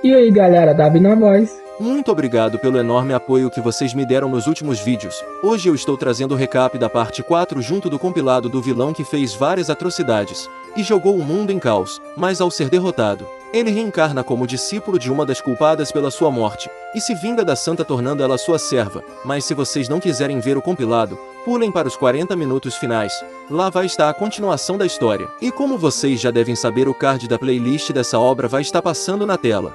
E aí galera, Davi na voz. Muito obrigado pelo enorme apoio que vocês me deram nos últimos vídeos. Hoje eu estou trazendo o recap da parte 4 junto do compilado do vilão que fez várias atrocidades e jogou o mundo em caos, mas ao ser derrotado, ele reencarna como discípulo de uma das culpadas pela sua morte e se vinga da santa tornando ela sua serva. Mas se vocês não quiserem ver o compilado, pulem para os 40 minutos finais, lá vai estar a continuação da história. E como vocês já devem saber, o card da playlist dessa obra vai estar passando na tela.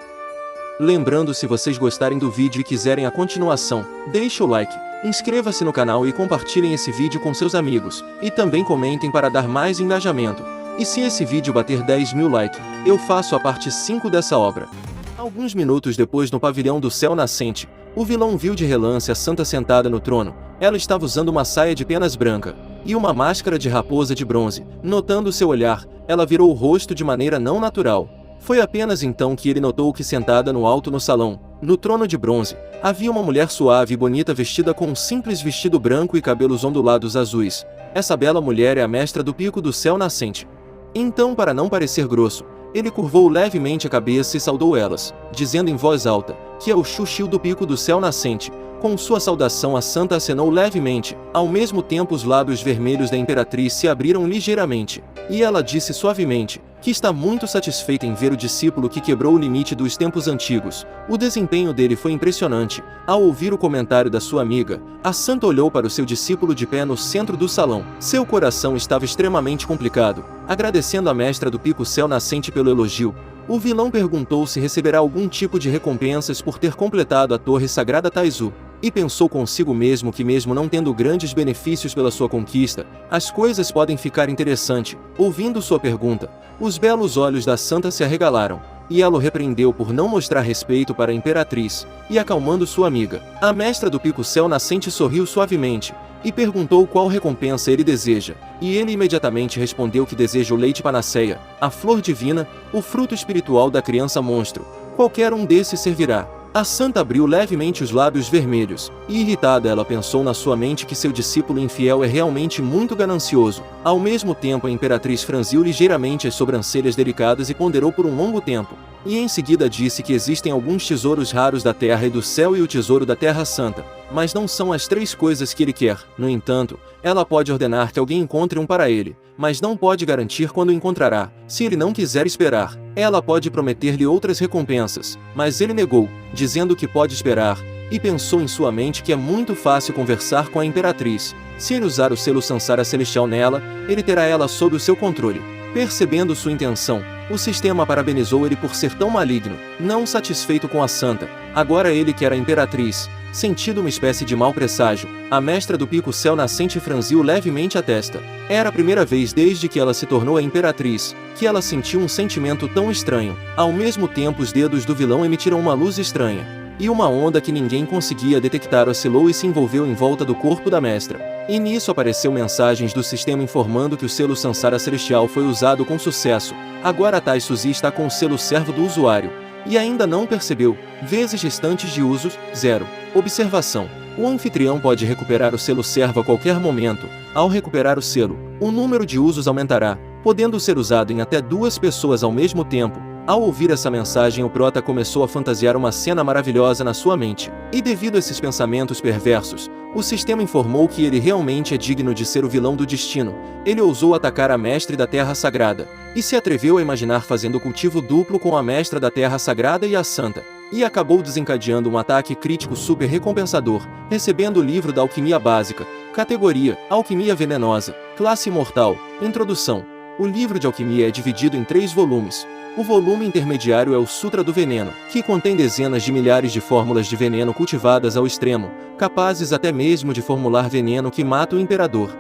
Lembrando, se vocês gostarem do vídeo e quiserem a continuação, deixe o like, inscreva-se no canal e compartilhem esse vídeo com seus amigos, e também comentem para dar mais engajamento. E se esse vídeo bater 10.000 likes, eu faço a parte 5 dessa obra. Alguns minutos depois, no pavilhão do céu nascente, o vilão viu de relance a santa sentada no trono. Ela estava usando uma saia de penas branca e uma máscara de raposa de bronze. Notando seu olhar, ela virou o rosto de maneira não natural. Foi apenas então que ele notou que sentada no alto no salão, no trono de bronze, havia uma mulher suave e bonita vestida com um simples vestido branco e cabelos ondulados azuis. Essa bela mulher é a mestra do pico do céu nascente. Então, para não parecer grosso, ele curvou levemente a cabeça e saudou elas, dizendo em voz alta, que é o Xuxiu do pico do céu nascente. Com sua saudação, a santa acenou levemente. Ao mesmo tempo, os lábios vermelhos da imperatriz se abriram ligeiramente, e ela disse suavemente que está muito satisfeita em ver o discípulo que quebrou o limite dos tempos antigos. O desempenho dele foi impressionante. Ao ouvir o comentário da sua amiga, a santa olhou para o seu discípulo de pé no centro do salão. Seu coração estava extremamente complicado. Agradecendo a mestra do pico céu nascente pelo elogio, o vilão perguntou se receberá algum tipo de recompensas por ter completado a torre sagrada Taizu. E pensou consigo mesmo que, mesmo não tendo grandes benefícios pela sua conquista, as coisas podem ficar interessantes. Ouvindo sua pergunta, os belos olhos da santa se arregalaram, e ela o repreendeu por não mostrar respeito para a imperatriz, e acalmando sua amiga. A mestra do pico céu nascente sorriu suavemente, e perguntou qual recompensa ele deseja, e ele imediatamente respondeu que deseja o leite panaceia, a flor divina, o fruto espiritual da criança monstro. Qualquer um desses servirá. A santa abriu levemente os lábios vermelhos, e irritada ela pensou na sua mente que seu discípulo infiel é realmente muito ganancioso. Ao mesmo tempo, a imperatriz franziu ligeiramente as sobrancelhas delicadas e ponderou por um longo tempo. E em seguida disse que existem alguns tesouros raros da terra e do céu e o tesouro da terra santa, mas não são as 3 coisas que ele quer. No entanto, ela pode ordenar que alguém encontre um para ele, mas não pode garantir quando encontrará. Se ele não quiser esperar, ela pode prometer-lhe outras recompensas, mas ele negou, dizendo que pode esperar, e pensou em sua mente que é muito fácil conversar com a imperatriz. Se ele usar o selo Sansara Celestial nela, ele terá ela sob o seu controle. Percebendo sua intenção, o sistema parabenizou ele por ser tão maligno. Não satisfeito com a santa, agora ele quer a imperatriz. Sentindo uma espécie de mau presságio, a mestra do pico céu nascente franziu levemente a testa. Era a primeira vez desde que ela se tornou a imperatriz, que ela sentiu um sentimento tão estranho. Ao mesmo tempo, os dedos do vilão emitiram uma luz estranha, e uma onda que ninguém conseguia detectar oscilou e se envolveu em volta do corpo da mestra. E nisso apareceu mensagens do sistema informando que o selo Sansara Celestial foi usado com sucesso. Agora a Tai Suzy está com o selo servo do usuário, e ainda não percebeu. Vezes restantes de usos, 0. Observação: o anfitrião pode recuperar o selo servo a qualquer momento. Ao recuperar o selo, o número de usos aumentará, podendo ser usado em até 2 pessoas ao mesmo tempo. Ao ouvir essa mensagem, o prota começou a fantasiar uma cena maravilhosa na sua mente. E devido a esses pensamentos perversos, o sistema informou que ele realmente é digno de ser o vilão do destino. Ele ousou atacar a mestre da Terra Sagrada, e se atreveu a imaginar fazendo cultivo duplo com a mestra da Terra Sagrada e a santa. E acabou desencadeando um ataque crítico super recompensador, recebendo o livro da Alquimia Básica, categoria Alquimia Venenosa, classe Mortal. Introdução: o livro de alquimia é dividido em 3 volumes. O volume intermediário é o Sutra do Veneno, que contém dezenas de milhares de fórmulas de veneno cultivadas ao extremo, capazes até mesmo de formular veneno que mata o imperador.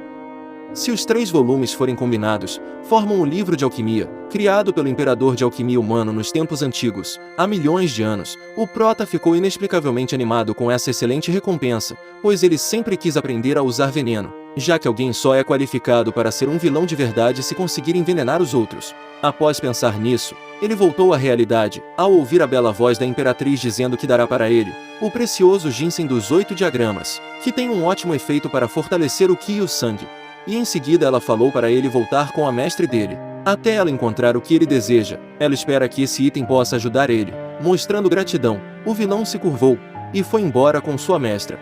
Se os 3 volumes forem combinados, formam o livro de alquimia, criado pelo imperador de alquimia humano nos tempos antigos. Há milhões de anos, o prota ficou inexplicavelmente animado com essa excelente recompensa, pois ele sempre quis aprender a usar veneno, já que alguém só é qualificado para ser um vilão de verdade se conseguir envenenar os outros. Após pensar nisso, ele voltou à realidade, ao ouvir a bela voz da imperatriz dizendo que dará para ele o precioso ginseng dos 8 diagramas, que tem um ótimo efeito para fortalecer o ki e o sangue. E em seguida ela falou para ele voltar com a mestre dele, até ela encontrar o que ele deseja. Ela espera que esse item possa ajudar ele, Mostrando gratidão, o vilão se curvou e foi embora com sua mestra.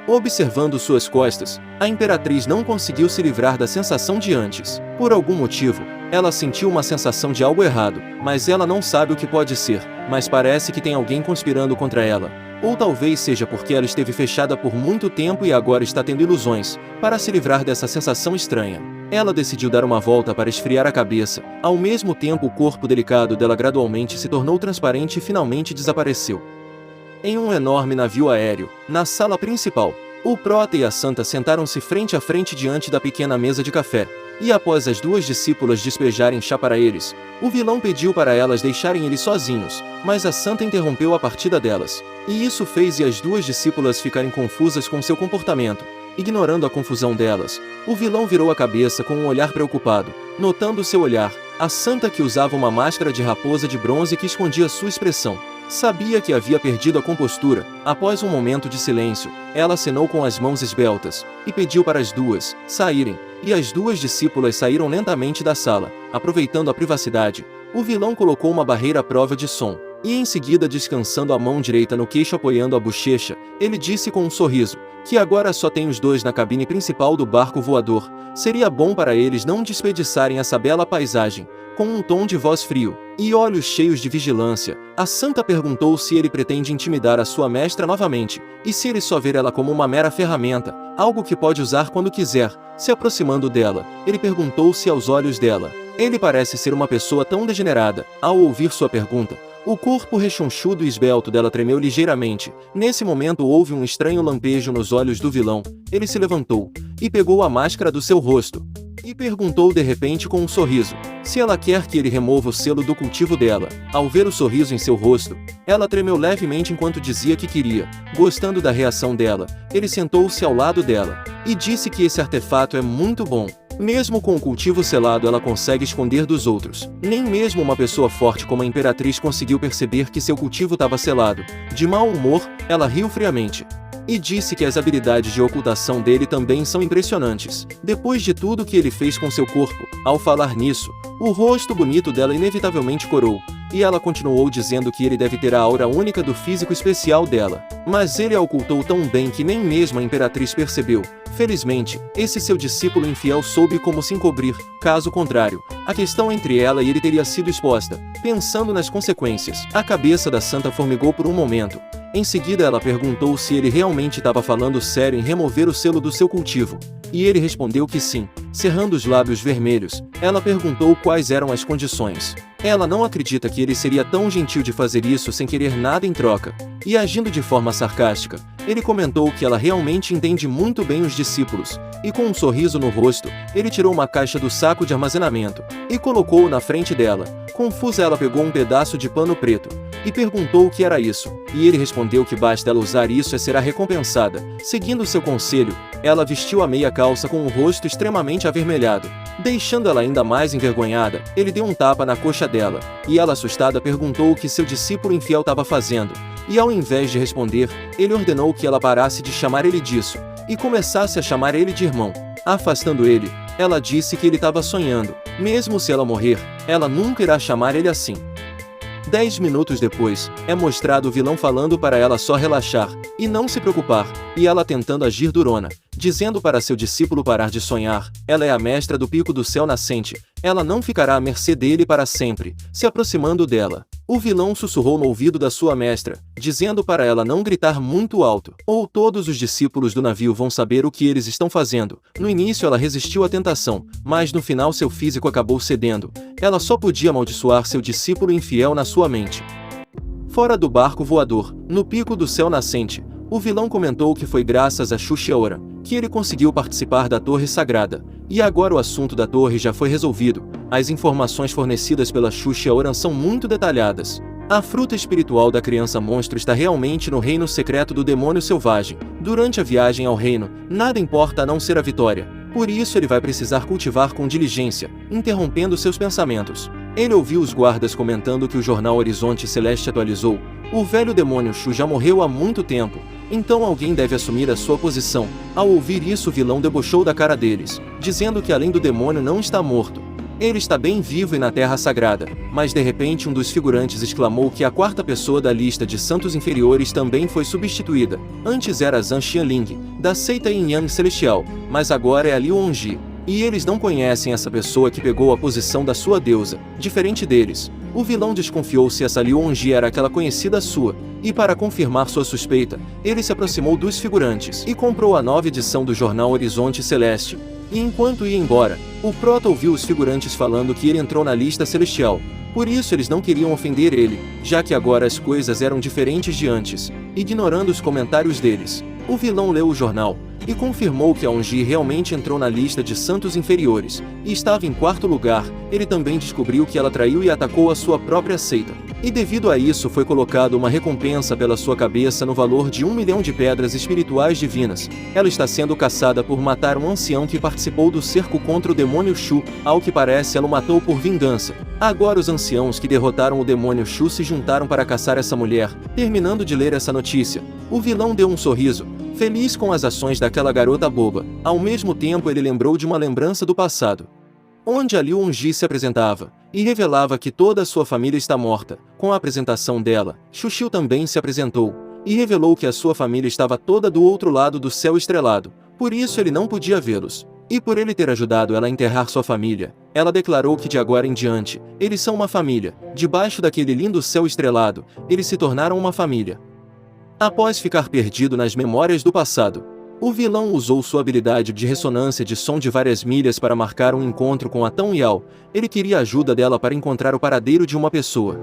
Observando suas costas, a imperatriz não conseguiu se livrar da sensação de antes. Por algum motivo, ela sentiu uma sensação de algo errado, mas ela não sabe o que pode ser, mas parece que tem alguém conspirando contra ela. Ou talvez seja porque ela esteve fechada por muito tempo e agora está tendo ilusões, para se livrar dessa sensação estranha. Ela decidiu dar uma volta para esfriar a cabeça, ao mesmo tempo o corpo delicado dela gradualmente se tornou transparente e finalmente desapareceu. Em um enorme navio aéreo, na sala principal, o Prota e a Santa sentaram-se frente a frente diante da pequena mesa de café, e após as duas discípulas despejarem chá para eles, o vilão pediu para elas deixarem eles sozinhos, mas a Santa interrompeu a partida delas, e isso fez as duas discípulas ficarem confusas com seu comportamento. Ignorando a confusão delas, o vilão virou a cabeça com um olhar preocupado, notando seu olhar, a Santa que usava uma máscara de raposa de bronze que escondia sua expressão. Sabia que havia perdido a compostura. Após um momento de silêncio, ela acenou com as mãos esbeltas e pediu para as duas saírem, e as duas discípulas saíram lentamente da sala. Aproveitando a privacidade, o vilão colocou uma barreira à prova de som, e em seguida, descansando a mão direita no queixo apoiando a bochecha, ele disse com um sorriso que agora só tem os dois na cabine principal do barco voador. Seria bom para eles não desperdiçarem essa bela paisagem. Com um tom de voz frio e olhos cheios de vigilância, a Santa perguntou se ele pretende intimidar a sua mestra novamente, e se ele só vê ela como uma mera ferramenta, algo que pode usar quando quiser. Se aproximando dela, ele perguntou se aos olhos dela, ele parece ser uma pessoa tão degenerada. Ao ouvir sua pergunta, o corpo rechonchudo e esbelto dela tremeu ligeiramente. Nesse momento houve um estranho lampejo nos olhos do vilão. Ele se levantou e pegou a máscara do seu rosto e perguntou de repente com um sorriso se ela quer que ele remova o selo do cultivo dela. Ao ver o sorriso em seu rosto, ela tremeu levemente enquanto dizia que queria. Gostando da reação dela, ele sentou-se ao lado dela e disse que esse artefato é muito bom. Mesmo com o cultivo selado, ela consegue esconder dos outros. Nem mesmo uma pessoa forte como a Imperatriz conseguiu perceber que seu cultivo estava selado. De mau humor, ela riu friamente e disse que as habilidades de ocultação dele também são impressionantes. Depois de tudo que ele fez com seu corpo, ao falar nisso, o rosto bonito dela inevitavelmente corou, e ela continuou dizendo que ele deve ter a aura única do físico especial dela. Mas ele a ocultou tão bem que nem mesmo a Imperatriz percebeu. Felizmente, esse seu discípulo infiel soube como se encobrir, caso contrário, a questão entre ela e ele teria sido exposta. Pensando nas consequências, a cabeça da Santa formigou por um momento. Em seguida ela perguntou se ele realmente estava falando sério em remover o selo do seu cultivo. E ele respondeu que sim. Cerrando os lábios vermelhos, ela perguntou quais eram as condições. Ela não acredita que ele seria tão gentil de fazer isso sem querer nada em troca. E agindo de forma sarcástica, ele comentou que ela realmente entende muito bem os discípulos. E com um sorriso no rosto, ele tirou uma caixa do saco de armazenamento e colocou-o na frente dela. Confusa, ela pegou um pedaço de pano preto e perguntou o que era isso. E ele respondeu que basta ela usar isso e será recompensada. Seguindo seu conselho, ela vestiu a meia calça com o rosto extremamente avermelhado. Deixando ela ainda mais envergonhada, ele deu um tapa na coxa dela, e ela assustada perguntou o que seu discípulo infiel estava fazendo. E ao invés de responder, ele ordenou que ela parasse de chamar ele disso, e começasse a chamar ele de irmão. Afastando ele, ela disse que ele estava sonhando. Mesmo se ela morrer, ela nunca irá chamar ele assim. 10 minutos depois, é mostrado o vilão falando para ela só relaxar e não se preocupar, e ela tentando agir durona, dizendo para seu discípulo parar de sonhar. Ela é a mestra do pico do céu nascente, ela não ficará à mercê dele para sempre. Se aproximando dela, o vilão sussurrou no ouvido da sua mestra, dizendo para ela não gritar muito alto, ou todos os discípulos do navio vão saber o que eles estão fazendo. No início ela resistiu à tentação, mas no final seu físico acabou cedendo. Ela só podia amaldiçoar seu discípulo infiel na sua mente. Fora do barco voador, no pico do céu nascente, o vilão comentou que foi graças a Xuxiaora que ele conseguiu participar da Torre Sagrada. E agora o assunto da torre já foi resolvido. As informações fornecidas pela Xuxiaora são muito detalhadas. A fruta espiritual da criança monstro está realmente no reino secreto do demônio selvagem. Durante a viagem ao reino, nada importa a não ser a vitória. Por isso ele vai precisar cultivar com diligência, interrompendo seus pensamentos. Ele ouviu os guardas comentando que o jornal Horizonte Celeste atualizou. O velho demônio Shu já morreu há muito tempo, então alguém deve assumir a sua posição. Ao ouvir isso, o vilão debochou da cara deles, dizendo que além do demônio não está morto. Ele está bem vivo e na Terra Sagrada, mas de repente um dos figurantes exclamou que a quarta pessoa da lista de santos inferiores também foi substituída. Antes era Zhang Xianling, da seita Yin Yang Celestial, mas agora é a Liu Hongji. E eles não conhecem essa pessoa que pegou a posição da sua deusa. Diferente deles, o vilão desconfiou se essa Liu Hongji era aquela conhecida sua, e para confirmar sua suspeita, ele se aproximou dos figurantes e comprou a nova edição do jornal Horizonte Celeste. E enquanto ia embora, o Prota ouviu os figurantes falando que ele entrou na lista celestial. Por isso eles não queriam ofender ele, já que agora as coisas eram diferentes de antes. Ignorando os comentários deles, o vilão leu o jornal e confirmou que a Hongji realmente entrou na lista de santos inferiores, e estava em quarto lugar. Ele também descobriu que ela traiu e atacou a sua própria seita. E devido a isso foi colocado uma recompensa pela sua cabeça no valor de 1 milhão de pedras espirituais divinas. Ela está sendo caçada por matar um ancião que participou do cerco contra o demônio Shu. Ao que parece, ela o matou por vingança. Agora os anciãos que derrotaram o demônio Shu se juntaram para caçar essa mulher. Terminando de ler essa notícia, o vilão deu um sorriso, feliz com as ações daquela garota boba. Ao mesmo tempo ele lembrou de uma lembrança do passado, onde a Liu Hongji se apresentava e revelava que toda a sua família está morta. Com a apresentação dela, Shu Xiu também se apresentou e revelou que a sua família estava toda do outro lado do céu estrelado, por isso ele não podia vê-los. E por ele ter ajudado ela a enterrar sua família, ela declarou que de agora em diante, eles são uma família. Debaixo daquele lindo céu estrelado, eles se tornaram uma família. Após ficar perdido nas memórias do passado, o vilão usou sua habilidade de ressonância de som de várias milhas para marcar um encontro com a Tang Yao. Ele queria a ajuda dela para encontrar o paradeiro de uma pessoa.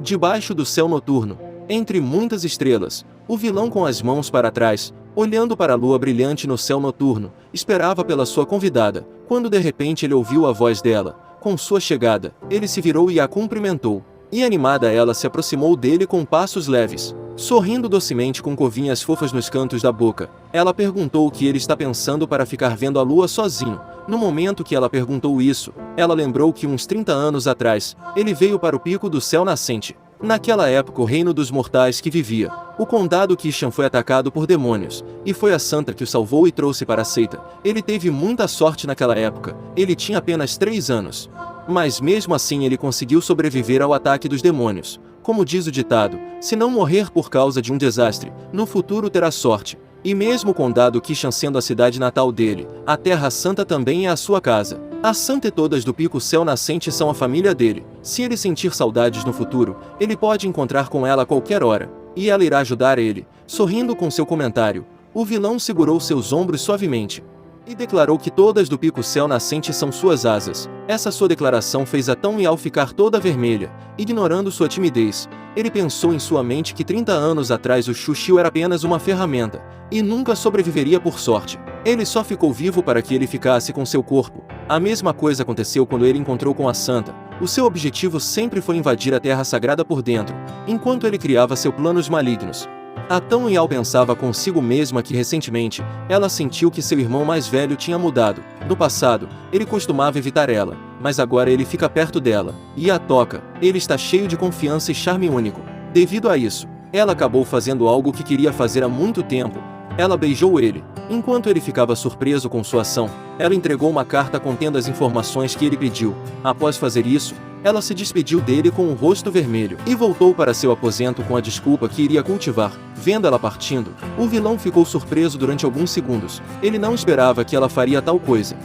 Debaixo do céu noturno, entre muitas estrelas, o vilão com as mãos para trás, olhando para a lua brilhante no céu noturno, esperava pela sua convidada, quando de repente ele ouviu a voz dela. Com sua chegada, ele se virou e a cumprimentou. E animada ela se aproximou dele com passos leves, sorrindo docemente com covinhas fofas nos cantos da boca. Ela perguntou o que ele está pensando para ficar vendo a lua sozinho. No momento que ela perguntou isso, ela lembrou que uns 30 anos atrás, ele veio para o pico do céu nascente. Naquela época o reino dos mortais que vivia, o condado Qishan foi atacado por demônios, e foi a santa que o salvou e trouxe para a seita. Ele teve muita sorte naquela época, ele tinha apenas 3 anos. Mas mesmo assim ele conseguiu sobreviver ao ataque dos demônios. Como diz o ditado, se não morrer por causa de um desastre, no futuro terá sorte. E mesmo o condado Qishan sendo a cidade natal dele, a Terra Santa também é a sua casa. A Santa e todas do Pico Céu Nascente são a família dele. Se ele sentir saudades no futuro, ele pode encontrar com ela a qualquer hora, e ela irá ajudar ele. Sorrindo com seu comentário, o vilão segurou seus ombros suavemente e declarou que todas do Pico Céu Nascente são suas asas. Essa sua declaração fez a Tang Yao ficar toda vermelha. Ignorando sua timidez, ele pensou em sua mente que 30 anos atrás o Shu Xiu era apenas uma ferramenta, e nunca sobreviveria por sorte. Ele só ficou vivo para que ele ficasse com seu corpo. A mesma coisa aconteceu quando ele encontrou com a Santa. O seu objetivo sempre foi invadir a Terra Sagrada por dentro, enquanto ele criava seus planos malignos. A Tang Yao pensava consigo mesma que recentemente, ela sentiu que seu irmão mais velho tinha mudado. No passado, ele costumava evitar ela, mas agora ele fica perto dela, e a toca. Ele está cheio de confiança e charme único. Devido a isso, ela acabou fazendo algo que queria fazer há muito tempo. Ela beijou ele. Enquanto ele ficava surpreso com sua ação, ela entregou uma carta contendo as informações que ele pediu. Após fazer isso, ela se despediu dele com o rosto vermelho e voltou para seu aposento com a desculpa que iria cultivar. Vendo ela partindo, o vilão ficou surpreso durante alguns segundos. Ele não esperava que ela faria tal coisa.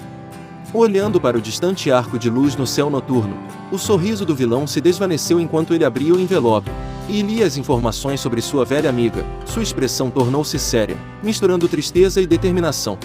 Olhando para o distante arco de luz no céu noturno, o sorriso do vilão se desvaneceu enquanto ele abria o envelope e lia as informações sobre sua velha amiga. Sua expressão tornou-se séria, misturando tristeza e determinação.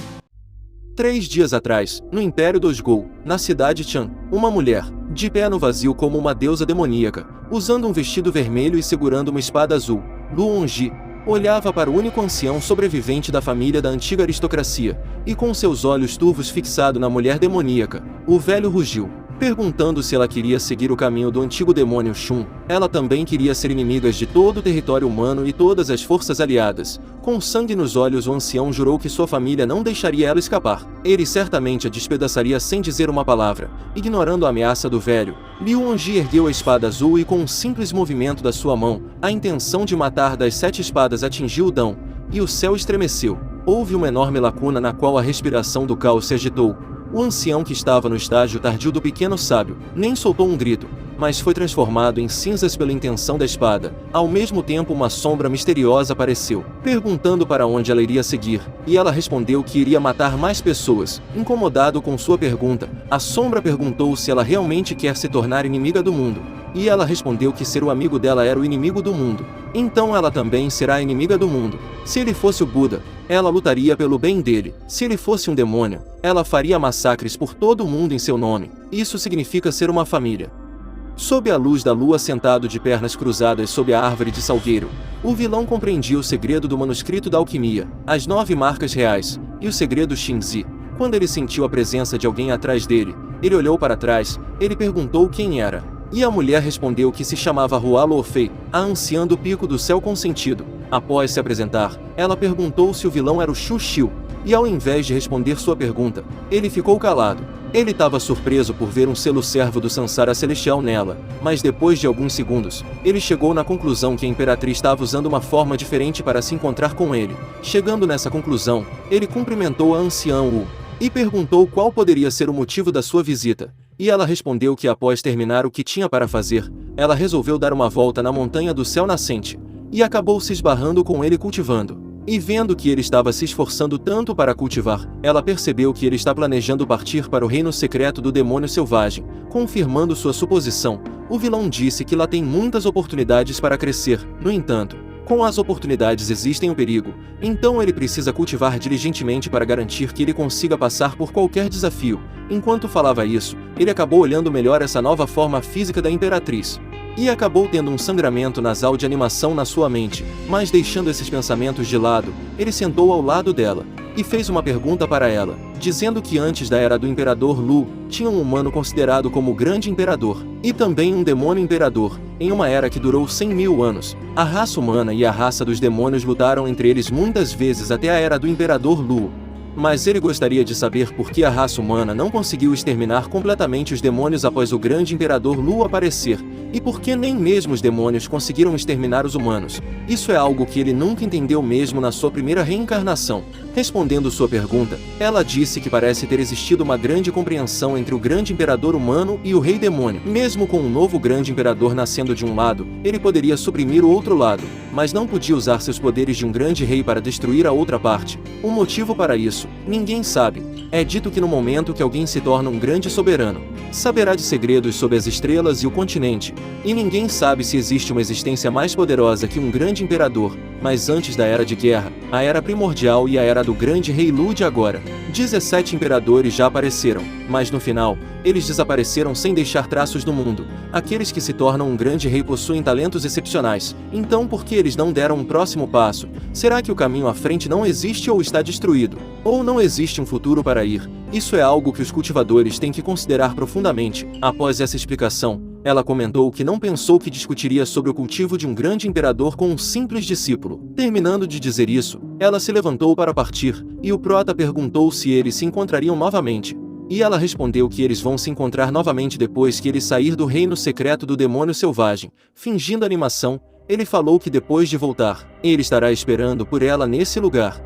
3 dias atrás, no Império dos Gou, na cidade Chan, uma mulher, de pé no vazio como uma deusa demoníaca, usando um vestido vermelho e segurando uma espada azul, Liu Hongji, olhava para o único ancião sobrevivente da família da antiga aristocracia, e com seus olhos turvos fixados na mulher demoníaca, o velho rugiu, perguntando se ela queria seguir o caminho do antigo demônio Shun. Ela também queria ser inimiga de todo o território humano e todas as forças aliadas. Com sangue nos olhos, o ancião jurou que sua família não deixaria ela escapar. Ele certamente a despedaçaria sem dizer uma palavra. Ignorando a ameaça do velho, Liu Hongji ergueu a espada azul e com um simples movimento da sua mão, a intenção de matar das 7 espadas atingiu o Dão, e o céu estremeceu. Houve uma enorme lacuna na qual a respiração do caos se agitou. O ancião, que estava no estágio tardio do pequeno sábio, nem soltou um grito, mas foi transformado em cinzas pela intenção da espada. Ao mesmo tempo, uma sombra misteriosa apareceu, perguntando para onde ela iria seguir, e ela respondeu que iria matar mais pessoas. Incomodado com sua pergunta, a sombra perguntou se ela realmente quer se tornar inimiga do mundo, e ela respondeu que ser o amigo dela era o inimigo do mundo. Então ela também será inimiga do mundo. Se ele fosse o Buda, ela lutaria pelo bem dele. Se ele fosse um demônio, ela faria massacres por todo o mundo em seu nome. Isso significa ser uma família. Sob a luz da lua, sentado de pernas cruzadas sob a árvore de salgueiro, o vilão compreendia o segredo do manuscrito da alquimia, as 9 marcas reais, e o segredo Xingzi. Quando ele sentiu a presença de alguém atrás dele, ele olhou para trás, ele perguntou quem era. E a mulher respondeu que se chamava Hua Luofei, a anciã do Pico do Céu Consentido. Após se apresentar, ela perguntou se o vilão era o Xu Xiu, e ao invés de responder sua pergunta, ele ficou calado. Ele estava surpreso por ver um selo servo do Sansara Celestial nela, mas depois de alguns segundos, ele chegou na conclusão que a Imperatriz estava usando uma forma diferente para se encontrar com ele. Chegando nessa conclusão, ele cumprimentou a anciã Wu, e perguntou qual poderia ser o motivo da sua visita. E ela respondeu que após terminar o que tinha para fazer, ela resolveu dar uma volta na montanha do céu nascente, e acabou se esbarrando com ele cultivando. E vendo que ele estava se esforçando tanto para cultivar, ela percebeu que ele está planejando partir para o reino secreto do demônio selvagem. Confirmando sua suposição, o vilão disse que lá tem muitas oportunidades para crescer. No entanto, com as oportunidades existem o perigo, então ele precisa cultivar diligentemente para garantir que ele consiga passar por qualquer desafio. Enquanto falava isso, ele acabou olhando melhor essa nova forma física da Imperatriz. E acabou tendo um sangramento nasal de animação na sua mente, mas deixando esses pensamentos de lado, ele sentou ao lado dela, e fez uma pergunta para ela, dizendo que antes da era do Imperador Lu, tinha um humano considerado como o Grande Imperador, e também um demônio imperador, em uma era que durou 100.000 anos. A raça humana e a raça dos demônios lutaram entre eles muitas vezes até a era do Imperador Lu. Mas ele gostaria de saber por que a raça humana não conseguiu exterminar completamente os demônios após o Grande Imperador Lu aparecer, e por que nem mesmo os demônios conseguiram exterminar os humanos. Isso é algo que ele nunca entendeu mesmo na sua primeira reencarnação. Respondendo sua pergunta, ela disse que parece ter existido uma grande compreensão entre o Grande Imperador humano e o Rei Demônio. Mesmo com um novo Grande Imperador nascendo de um lado, ele poderia suprimir o outro lado, mas não podia usar seus poderes de um grande rei para destruir a outra parte. O motivo para isso, ninguém sabe. É dito que no momento que alguém se torna um grande soberano, saberá de segredos sobre as estrelas e o continente, e ninguém sabe se existe uma existência mais poderosa que um grande imperador. Mas antes da Era de Guerra, a Era Primordial e a Era do Grande Rei Lu de agora, 17 imperadores já apareceram, mas no final, eles desapareceram sem deixar traços no mundo. Aqueles que se tornam um grande rei possuem talentos excepcionais, então por que eles não deram um próximo passo? Será que o caminho à frente não existe ou está destruído? Ou não existe um futuro para ir? Isso é algo que os cultivadores têm que considerar profundamente. Após essa explicação, ela comentou que não pensou que discutiria sobre o cultivo de um grande imperador com um simples discípulo. Terminando de dizer isso, ela se levantou para partir, e o prota perguntou se eles se encontrariam novamente. E ela respondeu que eles vão se encontrar novamente depois que ele sair do reino secreto do demônio selvagem. Fingindo animação, ele falou que depois de voltar, ele estará esperando por ela nesse lugar.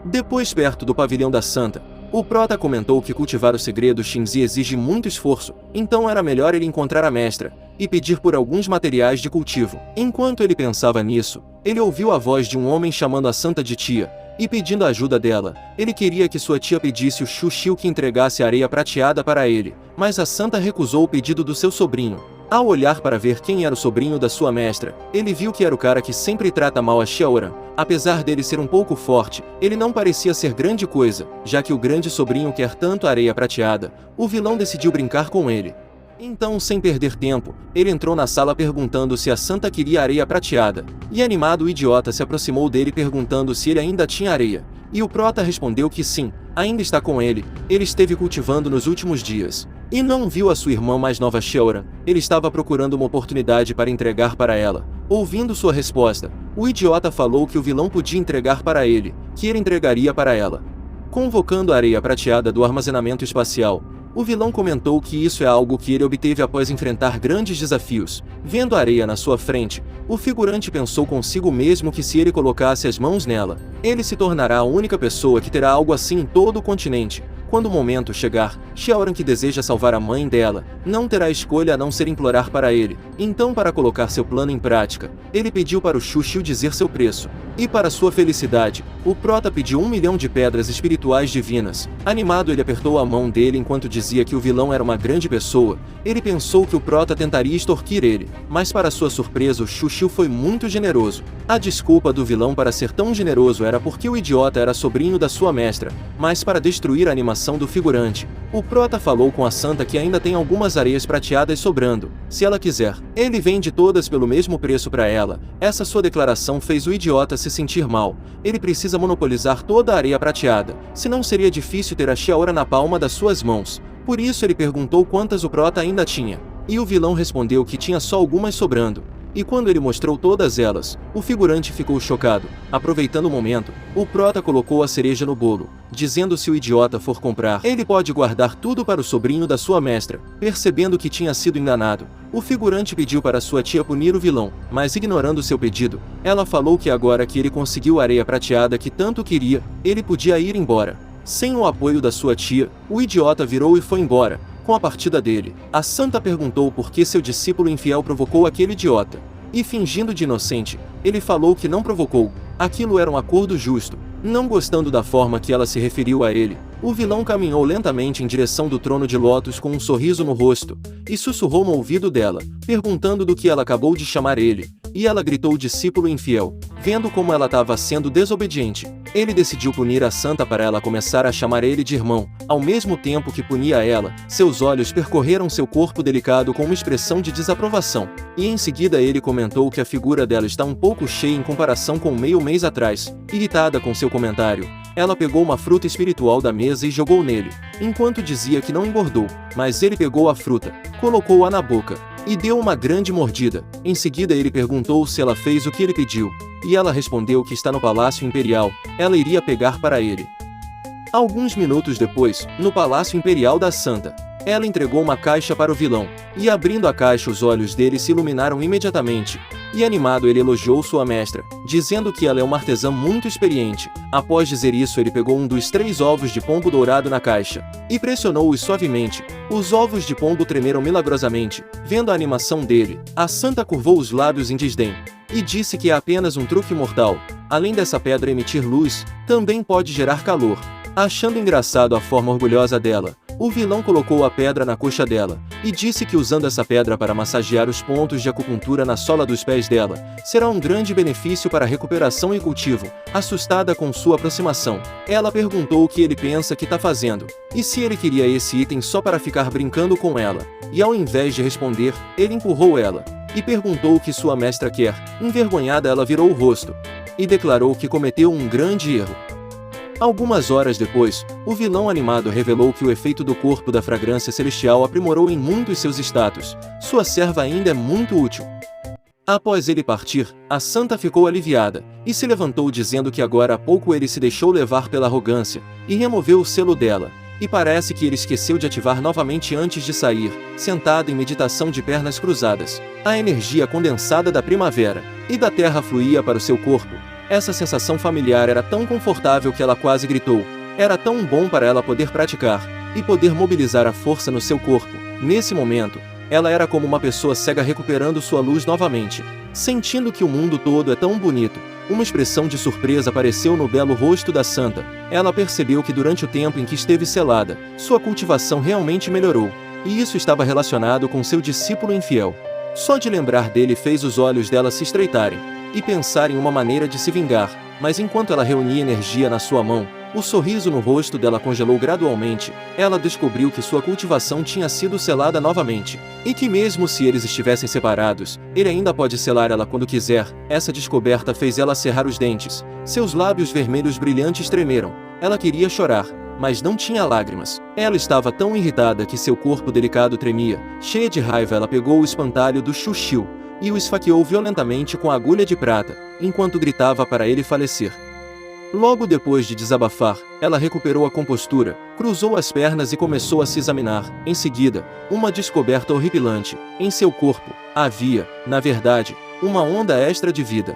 Depois, perto do pavilhão da Santa, o prota comentou que cultivar o segredo Xingzi exige muito esforço, então era melhor ele encontrar a mestra e pedir por alguns materiais de cultivo. Enquanto ele pensava nisso, ele ouviu a voz de um homem chamando a Santa de tia e pedindo a ajuda dela. Ele queria que sua tia pedisse o Xu Xiu que entregasse areia prateada para ele, mas a Santa recusou o pedido do seu sobrinho. Ao olhar para ver quem era o sobrinho da sua mestra, ele viu que era o cara que sempre trata mal a Xiaoran. Apesar dele ser um pouco forte, ele não parecia ser grande coisa, já que o grande sobrinho quer tanto areia prateada. O vilão decidiu brincar com ele. Então, sem perder tempo, ele entrou na sala perguntando se a Santa queria areia prateada. E animado, o idiota se aproximou dele perguntando se ele ainda tinha areia. E o prota respondeu que sim, ainda está com ele, ele esteve cultivando nos últimos dias. E não viu a sua irmã mais nova Xiaoran, ele estava procurando uma oportunidade para entregar para ela. Ouvindo sua resposta, o idiota falou que o vilão podia entregar para ele, que ele entregaria para ela. Convocando a areia prateada do armazenamento espacial, o vilão comentou que isso é algo que ele obteve após enfrentar grandes desafios. Vendo a areia na sua frente, o figurante pensou consigo mesmo que se ele colocasse as mãos nela, ele se tornará a única pessoa que terá algo assim em todo o continente. Quando o momento chegar, Xiaoran, que deseja salvar a mãe dela, não terá escolha a não ser implorar para ele. Então, para colocar seu plano em prática, ele pediu para o Shu Xiu dizer seu preço. E para sua felicidade, o prota pediu 1 milhão de pedras espirituais divinas. Animado, ele apertou a mão dele enquanto dizia que o vilão era uma grande pessoa. Ele pensou que o prota tentaria extorquir ele, mas para sua surpresa o Shu Xiu foi muito generoso. A desculpa do vilão para ser tão generoso era porque o idiota era sobrinho da sua mestra, mas para destruir a animação do figurante, o prota falou com a santa que ainda tem algumas areias prateadas sobrando. Se ela quiser, ele vende todas pelo mesmo preço para ela. Essa sua declaração fez o idiota se sentir mal. Ele precisa monopolizar toda a areia prateada, senão seria difícil ter a Xiaoran na palma das suas mãos. Por isso ele perguntou quantas o prota ainda tinha. E o vilão respondeu que tinha só algumas sobrando. E quando ele mostrou todas elas, o figurante ficou chocado. Aproveitando o momento, o prota colocou a cereja no bolo, dizendo se o idiota for comprar, ele pode guardar tudo para o sobrinho da sua mestra. Percebendo que tinha sido enganado, o figurante pediu para sua tia punir o vilão, mas ignorando seu pedido, ela falou que agora que ele conseguiu a areia prateada que tanto queria, ele podia ir embora. Sem o apoio da sua tia, o idiota virou e foi embora. Com a partida dele, a santa perguntou por que seu discípulo infiel provocou aquele idiota. E fingindo de inocente, ele falou que não provocou. Aquilo era um acordo justo. Não gostando da forma que ela se referiu a ele, o vilão caminhou lentamente em direção do trono de lótus com um sorriso no rosto, e sussurrou no ouvido dela, perguntando do que ela acabou de chamar ele. E ela gritou discípulo infiel. Vendo como ela estava sendo desobediente, ele decidiu punir a santa para ela começar a chamar ele de irmão. Ao mesmo tempo que punia ela, seus olhos percorreram seu corpo delicado com uma expressão de desaprovação. E em seguida ele comentou que a figura dela está um pouco cheia em comparação com meio mês atrás. Irritada com seu comentário, ela pegou uma fruta espiritual da mesa e jogou nele, enquanto dizia que não engordou, mas ele pegou a fruta, colocou-a na boca e deu uma grande mordida. Em seguida ele perguntou se ela fez o que ele pediu, e ela respondeu que está no Palácio Imperial, ela iria pegar para ele. Alguns minutos depois, no Palácio Imperial da Santa, ela entregou uma caixa para o vilão, e abrindo a caixa os olhos dele se iluminaram imediatamente, e animado ele elogiou sua mestra, dizendo que ela é uma artesã muito experiente. Após dizer isso ele pegou um dos 3 ovos de pombo dourado na caixa, e pressionou-os suavemente. Os ovos de pombo tremeram milagrosamente. Vendo a animação dele, a santa curvou os lábios em desdém, e disse que é apenas um truque mortal. Além dessa pedra emitir luz, também pode gerar calor. Achando engraçado a forma orgulhosa dela, o vilão colocou a pedra na coxa dela, e disse que usando essa pedra para massagear os pontos de acupuntura na sola dos pés dela, será um grande benefício para a recuperação e cultivo. Assustada com sua aproximação, ela perguntou o que ele pensa que está fazendo, e se ele queria esse item só para ficar brincando com ela. E ao invés de responder, ele empurrou ela, e perguntou o que sua mestra quer. Envergonhada ela virou o rosto, e declarou que cometeu um grande erro. Algumas horas depois, o vilão animado revelou que o efeito do corpo da fragrância celestial aprimorou em muitos seus status. Sua serva ainda é muito útil. Após ele partir, a santa ficou aliviada, e se levantou dizendo que agora há pouco ele se deixou levar pela arrogância, e removeu o selo dela. E parece que ele esqueceu de ativar novamente antes de sair, sentado em meditação de pernas cruzadas. A energia condensada da primavera e da terra fluía para o seu corpo. Essa sensação familiar era tão confortável que ela quase gritou. Era tão bom para ela poder praticar e poder mobilizar a força no seu corpo. Nesse momento, ela era como uma pessoa cega recuperando sua luz novamente. Sentindo que o mundo todo é tão bonito, uma expressão de surpresa apareceu no belo rosto da santa. Ela percebeu que durante o tempo em que esteve selada, sua cultivação realmente melhorou, e isso estava relacionado com seu discípulo infiel. Só de lembrar dele fez os olhos dela se estreitarem e pensar em uma maneira de se vingar, mas enquanto ela reunia energia na sua mão, o sorriso no rosto dela congelou gradualmente. Ela descobriu que sua cultivação tinha sido selada novamente, e que mesmo se eles estivessem separados, ele ainda pode selar ela quando quiser. Essa descoberta fez ela cerrar os dentes. Seus lábios vermelhos brilhantes tremeram. Ela queria chorar, mas não tinha lágrimas. Ela estava tão irritada que seu corpo delicado tremia. Cheia de raiva, ela pegou o espantalho do Shu Xiu e o esfaqueou violentamente com a agulha de prata, enquanto gritava para ele falecer. Logo depois de desabafar, ela recuperou a compostura, cruzou as pernas e começou a se examinar. Em seguida, uma descoberta horripilante. Em seu corpo, havia, na verdade, uma onda extra de vida.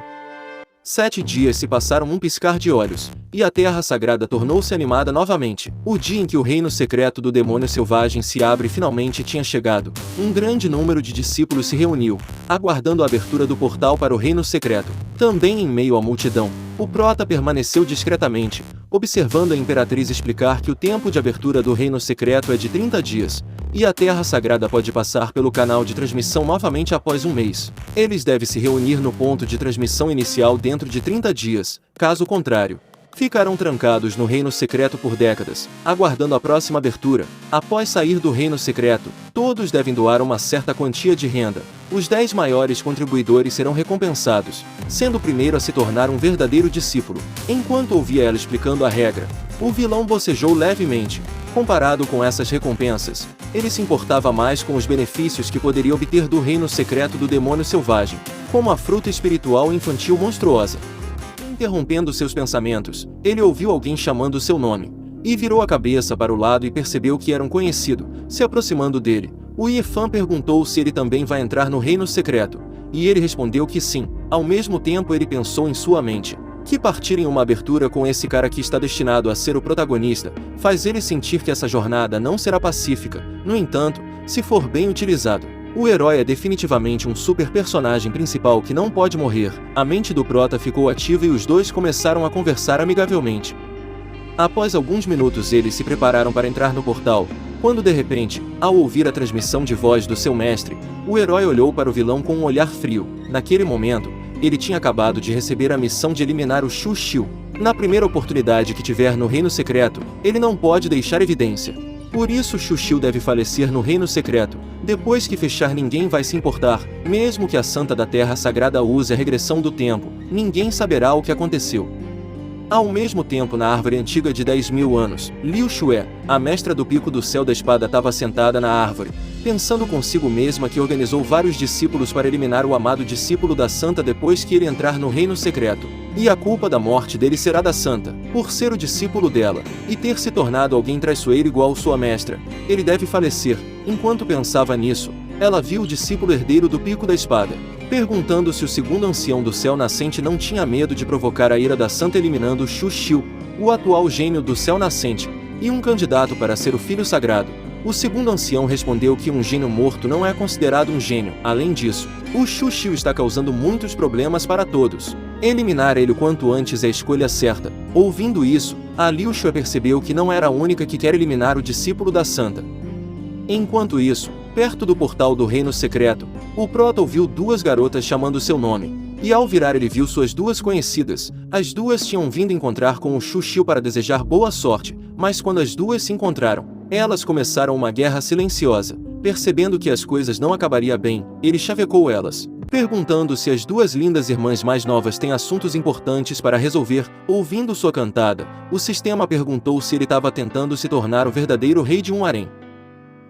7 dias se passaram num piscar de olhos, e a Terra Sagrada tornou-se animada novamente. O dia em que o reino secreto do demônio selvagem se abre finalmente tinha chegado. Um grande número de discípulos se reuniu, aguardando a abertura do portal para o reino secreto. Também em meio à multidão, o prota permaneceu discretamente, observando a imperatriz explicar que o tempo de abertura do reino secreto é de 30 dias, e a Terra Sagrada pode passar pelo canal de transmissão novamente após um mês. Eles devem se reunir no ponto de transmissão inicial dentro de 30 dias, caso contrário, ficarão trancados no reino secreto por décadas, aguardando a próxima abertura. Após sair do reino secreto, todos devem doar uma certa quantia de renda. Os 10 maiores contribuidores serão recompensados, sendo o primeiro a se tornar um verdadeiro discípulo. Enquanto ouvia ela explicando a regra, o vilão bocejou levemente. Comparado com essas recompensas, ele se importava mais com os benefícios que poderia obter do reino secreto do demônio selvagem, como a fruta espiritual infantil monstruosa. Interrompendo seus pensamentos, ele ouviu alguém chamando seu nome, e virou a cabeça para o lado e percebeu que era um conhecido, se aproximando dele. O Yefan perguntou se ele também vai entrar no reino secreto, e ele respondeu que sim. Ao mesmo tempo ele pensou em sua mente, que partir em uma abertura com esse cara que está destinado a ser o protagonista, faz ele sentir que essa jornada não será pacífica. No entanto, se for bem utilizado, o herói é definitivamente um super personagem principal que não pode morrer. A mente do prota ficou ativa e os dois começaram a conversar amigavelmente. Após alguns minutos eles se prepararam para entrar no portal, quando de repente, ao ouvir a transmissão de voz do seu mestre, o herói olhou para o vilão com um olhar frio. Naquele momento, ele tinha acabado de receber a missão de eliminar o Shu Xiu. Na primeira oportunidade que tiver no reino secreto, ele não pode deixar evidência. Por isso Shu Xiu deve falecer no reino secreto. Depois que fechar ninguém vai se importar, mesmo que a Santa da Terra Sagrada use a regressão do tempo, ninguém saberá o que aconteceu. Ao mesmo tempo na árvore antiga de 10.000 anos, Liu Xue, a mestra do Pico do Céu da Espada estava sentada na árvore, pensando consigo mesma que organizou vários discípulos para eliminar o amado discípulo da Santa depois que ele entrar no reino secreto. E a culpa da morte dele será da Santa, por ser o discípulo dela, e ter se tornado alguém traiçoeiro igual sua mestra. Ele deve falecer. Enquanto pensava nisso, ela viu o discípulo herdeiro do Pico da Espada, perguntando se o segundo ancião do céu nascente não tinha medo de provocar a ira da Santa eliminando Shu Xiu, o atual gênio do céu nascente, e um candidato para ser o filho sagrado. O segundo ancião respondeu que um gênio morto não é considerado um gênio. Além disso, o Shu Xiu está causando muitos problemas para todos. Eliminar ele o quanto antes é a escolha certa. Ouvindo isso, a Liu Xue percebeu que não era a única que quer eliminar o discípulo da Santa. Enquanto isso, perto do portal do reino secreto, o prota ouviu duas garotas chamando seu nome, e ao virar ele viu suas duas conhecidas. As duas tinham vindo encontrar com o Shu Xiu para desejar boa sorte, mas quando as duas se encontraram, elas começaram uma guerra silenciosa. Percebendo que as coisas não acabariam bem, ele chavecou elas, perguntando se as duas lindas irmãs mais novas têm assuntos importantes para resolver. Ouvindo sua cantada, o sistema perguntou se ele estava tentando se tornar o verdadeiro rei de um harém.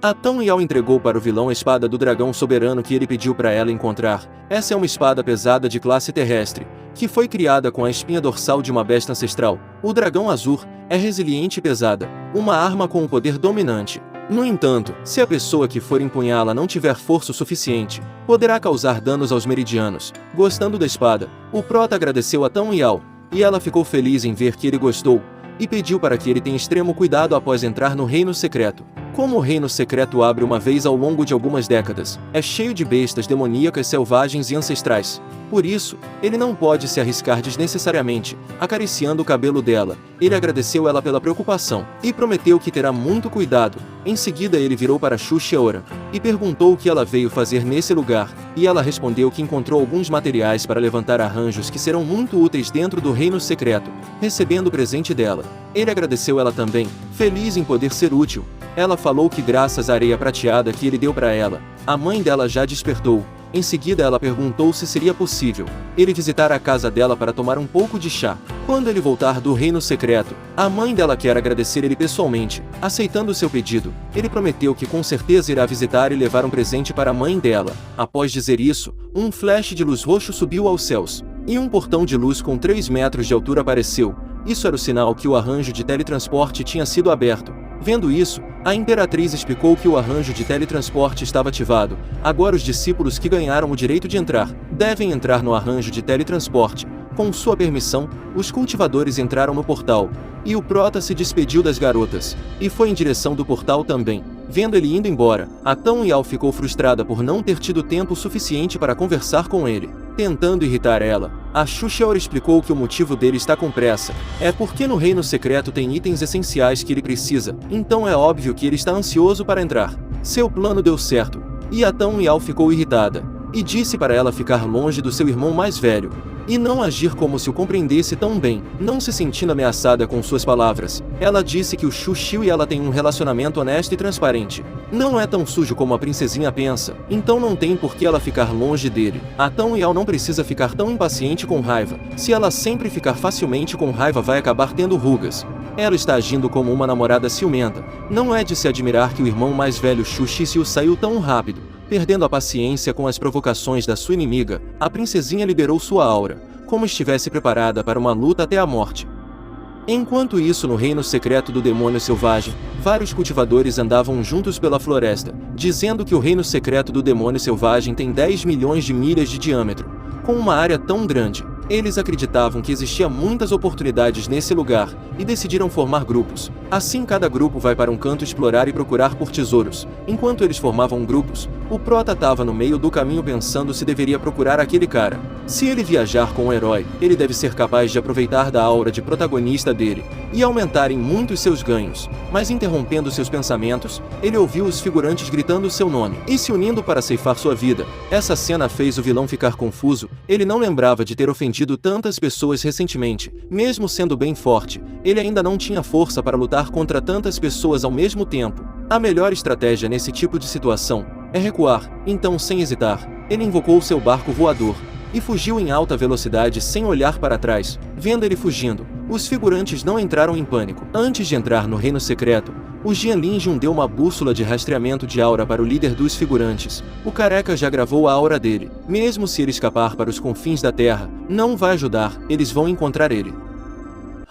A Tão Yao entregou para o vilão a espada do dragão soberano que ele pediu para ela encontrar. Essa é uma espada pesada de classe terrestre, que foi criada com a espinha dorsal de uma besta ancestral. O dragão azul é resiliente e pesada, uma arma com um poder dominante. No entanto, se a pessoa que for empunhá-la não tiver força o suficiente, poderá causar danos aos meridianos. Gostando da espada, o prota agradeceu a Tão Yao, e ela ficou feliz em ver que ele gostou, e pediu para que ele tenha extremo cuidado após entrar no reino secreto. Como o reino secreto abre uma vez ao longo de algumas décadas, é cheio de bestas demoníacas selvagens e ancestrais. Por isso, ele não pode se arriscar desnecessariamente, acariciando o cabelo dela. Ele agradeceu ela pela preocupação, e prometeu que terá muito cuidado. Em seguida ele virou para Shu Xiaora, e perguntou o que ela veio fazer nesse lugar, e ela respondeu que encontrou alguns materiais para levantar arranjos que serão muito úteis dentro do reino secreto. Recebendo o presente dela, ele agradeceu ela também, feliz em poder ser útil. Ela falou que graças à areia prateada que ele deu para ela, a mãe dela já despertou. Em seguida ela perguntou se seria possível ele visitar a casa dela para tomar um pouco de chá. Quando ele voltar do reino secreto, a mãe dela quer agradecer ele pessoalmente. Aceitando seu pedido, ele prometeu que com certeza irá visitar e levar um presente para a mãe dela. Após dizer isso, um flash de luz roxo subiu aos céus, e um portão de luz com 3 metros de altura apareceu. Isso era o sinal que o arranjo de teletransporte tinha sido aberto. Vendo isso, a imperatriz explicou que o arranjo de teletransporte estava ativado. Agora os discípulos que ganharam o direito de entrar, devem entrar no arranjo de teletransporte. Com sua permissão, os cultivadores entraram no portal, e o Prota se despediu das garotas, e foi em direção do portal também. Vendo ele indo embora, a Tão Yao ficou frustrada por não ter tido tempo suficiente para conversar com ele. Tentando irritar ela, a Xuxior explicou que o motivo dele estar com pressa é porque no reino secreto tem itens essenciais que ele precisa, então é óbvio que ele está ansioso para entrar. Seu plano deu certo, e a Tão Yao ficou irritada, e disse para ela ficar longe do seu irmão mais velho, e não agir como se o compreendesse tão bem. Não se sentindo ameaçada com suas palavras, ela disse que o Xuxiu e ela têm um relacionamento honesto e transparente. Não é tão sujo como a princesinha pensa, então não tem por que ela ficar longe dele. A Tão Yao não precisa ficar tão impaciente com raiva. Se ela sempre ficar facilmente com raiva, vai acabar tendo rugas. Ela está agindo como uma namorada ciumenta. Não é de se admirar que o irmão mais velho Xuxiu saiu tão rápido. Perdendo a paciência com as provocações da sua inimiga, a princesinha liberou sua aura, como estivesse preparada para uma luta até a morte. Enquanto isso, no reino secreto do demônio selvagem, vários cultivadores andavam juntos pela floresta, dizendo que o reino secreto do demônio selvagem tem 10 milhões de milhas de diâmetro. Com uma área tão grande, eles acreditavam que existia muitas oportunidades nesse lugar, e decidiram formar grupos. Assim, cada grupo vai para um canto explorar e procurar por tesouros. Enquanto eles formavam grupos, o Prota estava no meio do caminho pensando se deveria procurar aquele cara. Se ele viajar com o herói, ele deve ser capaz de aproveitar da aura de protagonista dele, e aumentarem muito seus ganhos. Mas interrompendo seus pensamentos, ele ouviu os figurantes gritando seu nome, e se unindo para ceifar sua vida. Essa cena fez o vilão ficar confuso, ele não lembrava de ter ofendido tantas pessoas recentemente. Mesmo sendo bem forte, ele ainda não tinha força para lutar contra tantas pessoas ao mesmo tempo. A melhor estratégia nesse tipo de situação é recuar. Então, sem hesitar, ele invocou seu barco voador e fugiu em alta velocidade sem olhar para trás. Vendo ele fugindo, os figurantes não entraram em pânico. Antes de entrar no reino secreto, o Jianlinjun deu uma bússola de rastreamento de aura para o líder dos figurantes. O careca já gravou a aura dele. Mesmo se ele escapar para os confins da terra, não vai ajudar, eles vão encontrar ele.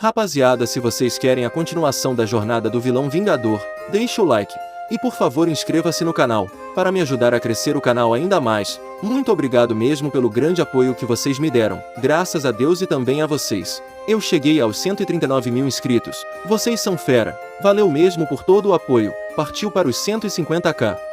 Rapaziada, se vocês querem a continuação da jornada do vilão Vingador, deixa o like. E por favor inscreva-se no canal, para me ajudar a crescer o canal ainda mais. Muito obrigado mesmo pelo grande apoio que vocês me deram, graças a Deus e também a vocês. Eu cheguei aos 139 mil inscritos, vocês são fera, valeu mesmo por todo o apoio, partiu para os 150k.